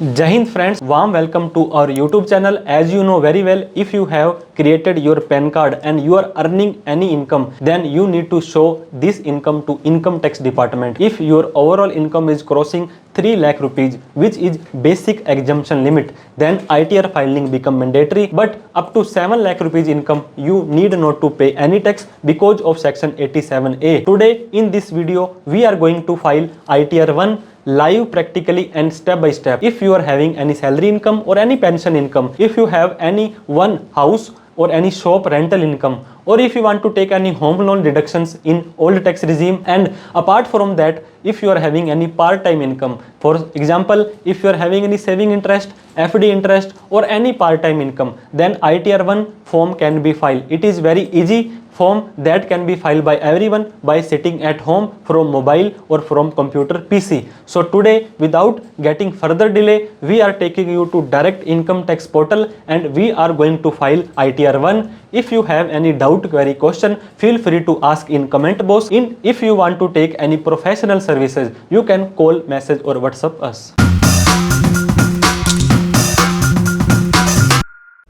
Jai Hind friends, warm welcome to our YouTube channel. As you know very well, if you have created your PAN card and you are earning any income, then you need to show this income to income tax department. If your overall income is crossing 3 lakh rupees, which is basic exemption limit, then ITR filing become mandatory. But up to 7 lakh rupees income, you need not to pay any tax because of section 87A. Today in this video, we are going to file ITR 1 live practically and step by step. If you are having any salary income or any pension income, if you have any one house or any shop rental income, or if you want to take any home loan deductions in old tax regime, and apart from that, if you are having any part-time income, for example, if you are having any saving interest, FD interest or any part-time income, then ITR 1 form can be filed. It is very easy form that can be filed by everyone by sitting at home from mobile or from computer PC. So today, without getting further delay, we are taking you to direct income tax portal and we are going to file ITR 1. If you have any doubt, query, question, feel free to ask in comment box. If you want to take any professional services, you can call, message or WhatsApp us.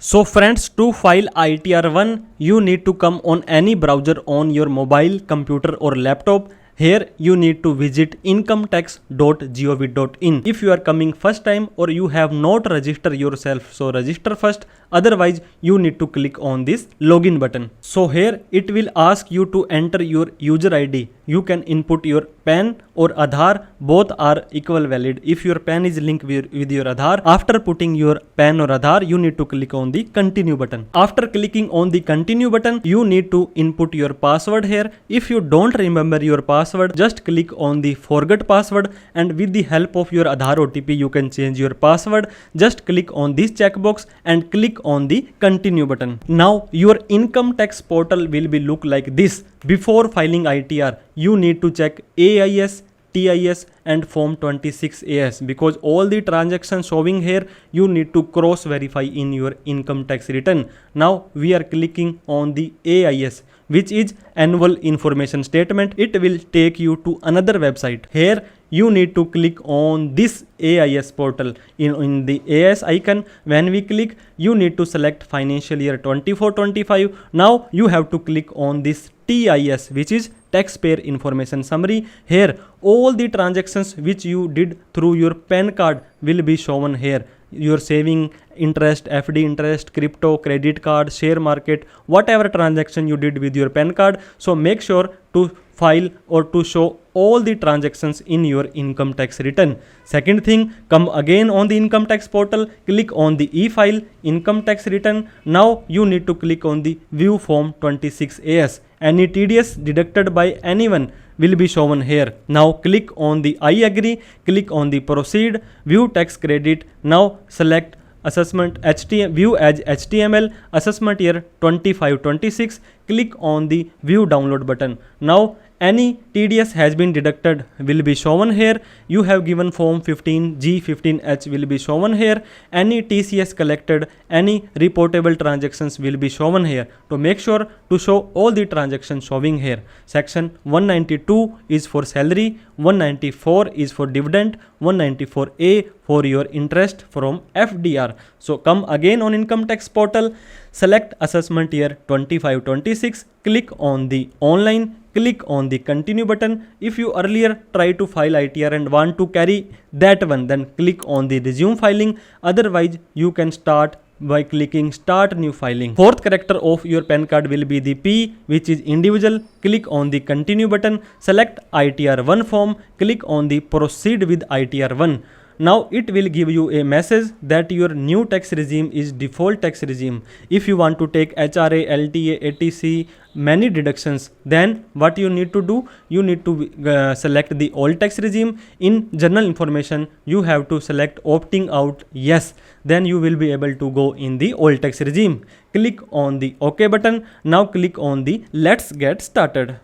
So friends, to file ITR 1, you need to come on any browser on your mobile, computer or laptop. Here you need to visit incometax.gov.in. If you are coming first time or you have not registered yourself, so register first. Otherwise, you need to click on this login button. So here it will ask you to enter your user ID. You can input your PAN or Aadhaar. Both are equal valid. If your PAN is linked with your Aadhaar, after putting your PAN or Aadhaar, you need to click on the continue button. After clicking on the continue button, you need to input your password here. If you don't remember your password, just click on the forget password and with the help of your Aadhaar OTP, you can change your password. Just click on this checkbox and click on the continue button. Now your income tax portal will be look like this. Before filing ITR, you need to check AIS, TIS and Form 26AS because all the transactions showing here you need to cross verify in your income tax return. Now we are clicking on the AIS, which is annual information statement. It will take you to another website. Here you need to click on this AIS portal. In the AIS icon, when we click, you need to select financial year 24-25. Now you have to click on this TIS, which is taxpayer information summary. Here all the transactions which you did through your PAN card will be shown here. Your saving interest, FD interest, crypto, credit card, share market, whatever transaction you did with your PAN card. So make sure to file or to show all the transactions in your income tax return. Second thing, come again on the income tax portal, click on the e-file income tax return. Now you need to click on the view form 26AS. Any TDS deducted by anyone will be shown here. Now click on the I agree, click on the proceed, view tax credit. Now select assessment view as HTML assessment year 25-26. Click on the view download button. Now any TDS has been deducted will be shown here. You have given form 15G, 15H will be shown here. Any TCS collected, any reportable transactions will be shown here. To make sure to show all the transactions showing here. Section 192 is for salary, 194 is for dividend, 194A for your interest from FDR. So come again on income tax portal, select assessment year 25-26, click on the online, click on the continue button. If you earlier try to file ITR and want to carry that one, then click on the resume filing. Otherwise, you can start by clicking start new filing. Fourth character of your PAN card will be the P, which is individual. Click on the continue button, select ITR 1 form, click on the proceed with ITR 1. Now it will give you a message that your new tax regime is default tax regime. If you want to take HRA, LTA, ATC, many deductions, then what you need to do, you need to select the old tax regime. In general information, you have to select opting out yes. Then you will be able to go in the old tax regime. Click on the OK button. Now click on the let's get started.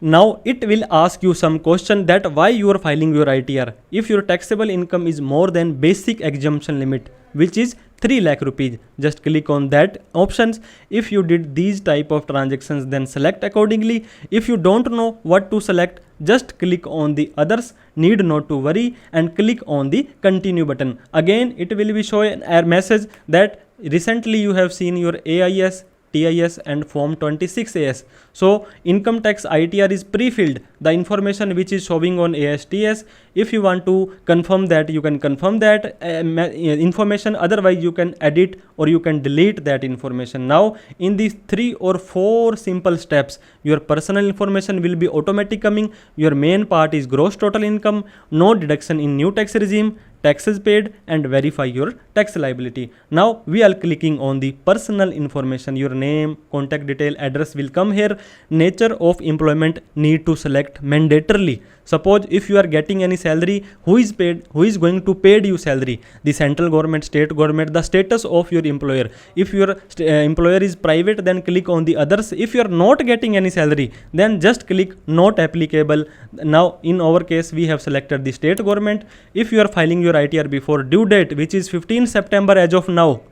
Now it will ask you some question that why you are filing your ITR. If your taxable income is more than basic exemption limit, which is 3 lakh rupees. Just click on that options. If you did these type of transactions, then select accordingly. If you don't know what to select, just click on the others, need not to worry, and click on the continue button. Again, it will be showing a message that recently you have seen your AIS, TIS and Form 26AS. So income tax ITR is pre-filled, the information which is showing on ASTS. If you want to confirm that, you can confirm that information, otherwise you can edit or you can delete that information. Now in these 3 or 4 simple steps, your personal information will be automatic coming. Your main part is gross total income, no deduction in new tax regime, taxes paid, and verify your tax liability. Now we are clicking on the personal information. Your name, contact detail, address will come here. Nature of employment need to select mandatorily. Suppose if you are getting any salary, who is going to pay you salary? The central government, state government, the status of your employer. If your employer is private, then click on the others. If you are not getting any salary, then just click not applicable. Now in our case, we have selected the state government. If you are filing your ITR before due date, which is 15 September as of now,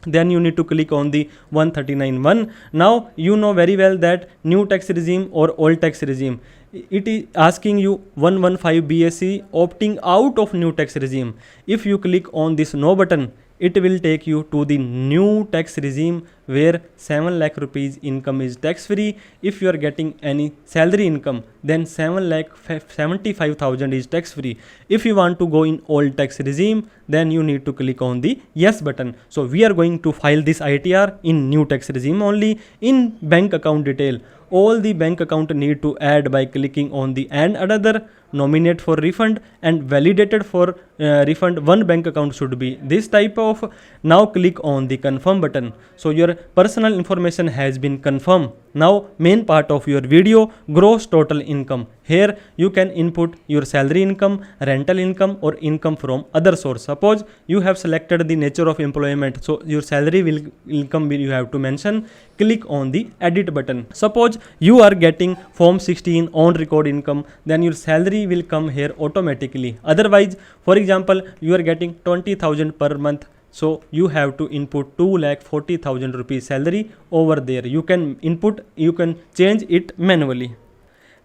then you need to click on the 139(1). Now you know very well that new tax regime or old tax regime, it is asking you 115 BSE opting out of new tax regime. If you click on this no button, it will take you to the new tax regime where 7 lakh rupees income is tax free. If you are getting any salary income, then 7,75,000 is tax free. If you want to go in old tax regime, then you need to click on the yes button. So we are going to file this ITR in new tax regime only. In bank account detail, all the bank account need to add by clicking on the and another, nominate for refund, and validated for refund. One bank account should be this type of. Now click on the confirm button. So your personal information has been confirmed. Now main part of your video, gross total income. Here you can input your salary income, rental income, or income from other source. Suppose you have selected the nature of employment, so your salary income will you have to mention. Click on the edit button. Suppose you are getting Form 16 on record income, then your salary will come here automatically. Otherwise, for example, you are getting 20,000 per month, so you have to input 2,40,000 rupees salary over there. You can input, you can change it manually.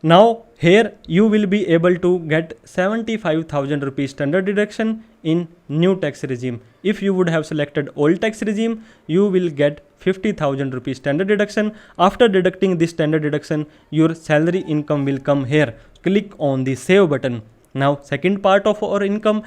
Now here you will be able to get 75,000 rupees standard deduction in new tax regime. If you would have selected old tax regime, you will get 50,000 rupees standard deduction. After deducting this standard deduction, your salary income will come here. Click on the save button. Now second part of our income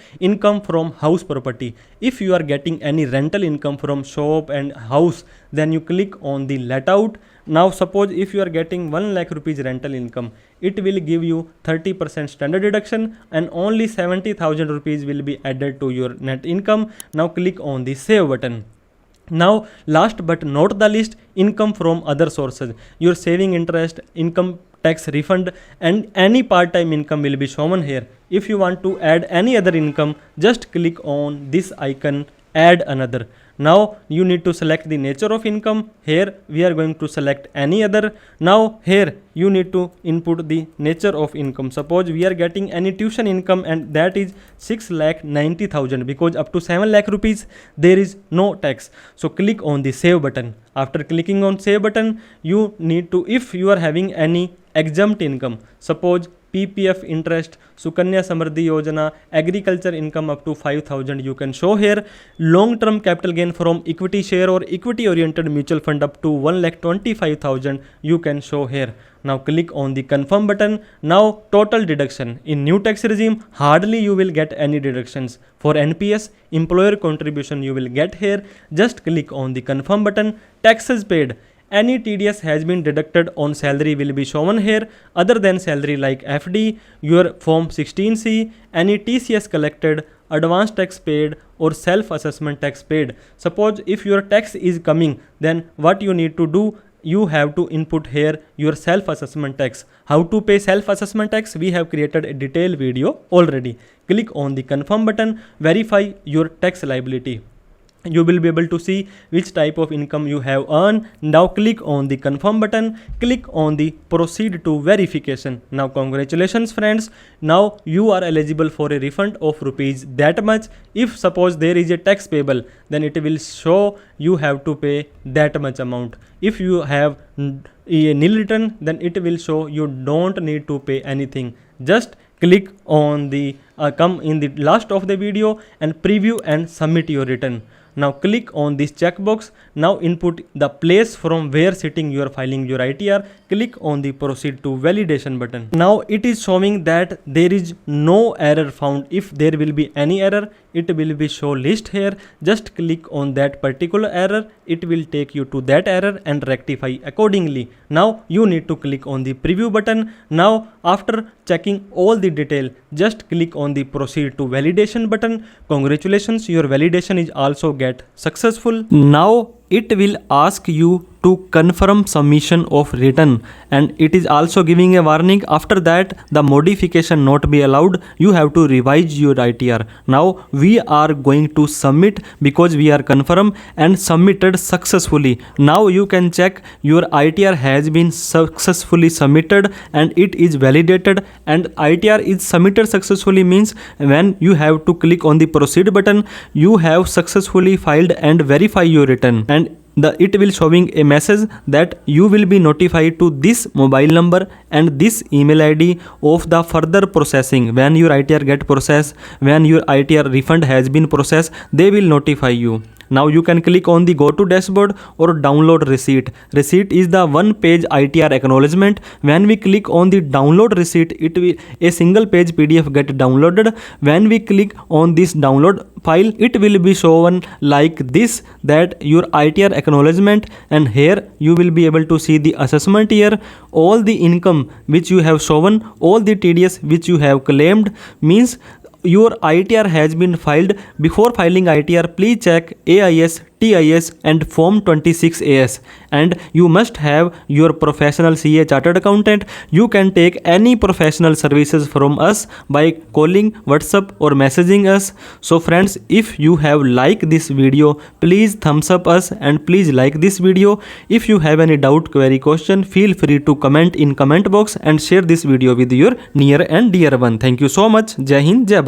from house property. If you are getting any rental income from shop and house, then you click on the let out. Now suppose if you are getting 1 lakh rupees rental income, it will give you 30% standard deduction and only 70,000 rupees will be added to your net income. Now click on the save button. Now last but not the least, income from other sources. Your saving interest, income tax refund, and any part-time income will be shown here. If you want to add any other income, just click on this icon, add another. Now you need to select the nature of income. Here we are going to select any other. Now here you need to input the nature of income. Suppose we are getting any tuition income and that is 6,90,000, because up to 7 lakh rupees there is no tax. So click on the save button. After clicking on save button, you need to, if you are having any exempt income, suppose PPF interest, Sukanya Samriddhi Yojana, agriculture income up to 5,000 you can show here. Long term capital gain from equity share or equity oriented mutual fund up to 1,25,000 you can show here. Now click on the confirm button. Now total deduction. In new tax regime, hardly you will get any deductions. For NPS, employer contribution you will get here. Just click on the confirm button. Taxes paid. Any TDS has been deducted on salary will be shown here. Other than salary like FD, your Form 16C, any TCS collected, advance tax paid, or self-assessment tax paid. Suppose if your tax is coming, then what you need to do, you have to input here your self-assessment tax. How to pay self-assessment tax? We have created a detailed video already. Click on the confirm button, verify your tax liability. You will be able to see which type of income you have earned. Now click on the confirm button, click on the proceed to verification. Now congratulations friends, now you are eligible for a refund of rupees that much. If suppose there is a tax payable, then it will show you have to pay that much amount. If you have a nil return, then it will show you don't need to pay anything. Just click on the come in the last of the video and preview and submit your return. Now click on this checkbox. Now input the place from where sitting you are filing your ITR. Click on the proceed to validation button. Now it is showing that there is no error found. If there will be any error, it will be show list here. Just click on that particular error. It will take you to that error and rectify accordingly. Now you need to click on the preview button. Now after checking all the detail, just click on the proceed to validation button. Congratulations, your validation is also get successful. Now it will ask you to confirm submission of return, and it is also giving a warning. After that, the modification not be allowed. You have to revise your ITR. Now we are going to submit because we are confirmed and submitted successfully. Now you can check your ITR has been successfully submitted and it is validated, and ITR is submitted successfully means when you have to click on the proceed button, you have successfully filed and verify your return, and it will showing a message that you will be notified to this mobile number and this email ID of the further processing. When your ITR get processed, when your ITR refund has been processed, they will notify you. Now you can click on the go to dashboard or download receipt. Receipt is the one page ITR acknowledgement. When we click on the download receipt, it will a single page PDF get downloaded. When we click on this download file, it will be shown like this, that your ITR acknowledgement, and here you will be able to see the assessment here, all the income which you have shown, all the TDS which you have claimed, means your ITR has been filed. Before filing ITR, please check AIS, TIS and Form 26AS, and you must have your professional CA chartered accountant. You can take any professional services from us by calling, WhatsApp or messaging us. So friends, if you have liked this video, please thumbs up us and please like this video. If you have any doubt, query, question, feel free to comment in comment box and share this video with your near and dear one. Thank you so much. Jai Hind, Jai Bharat.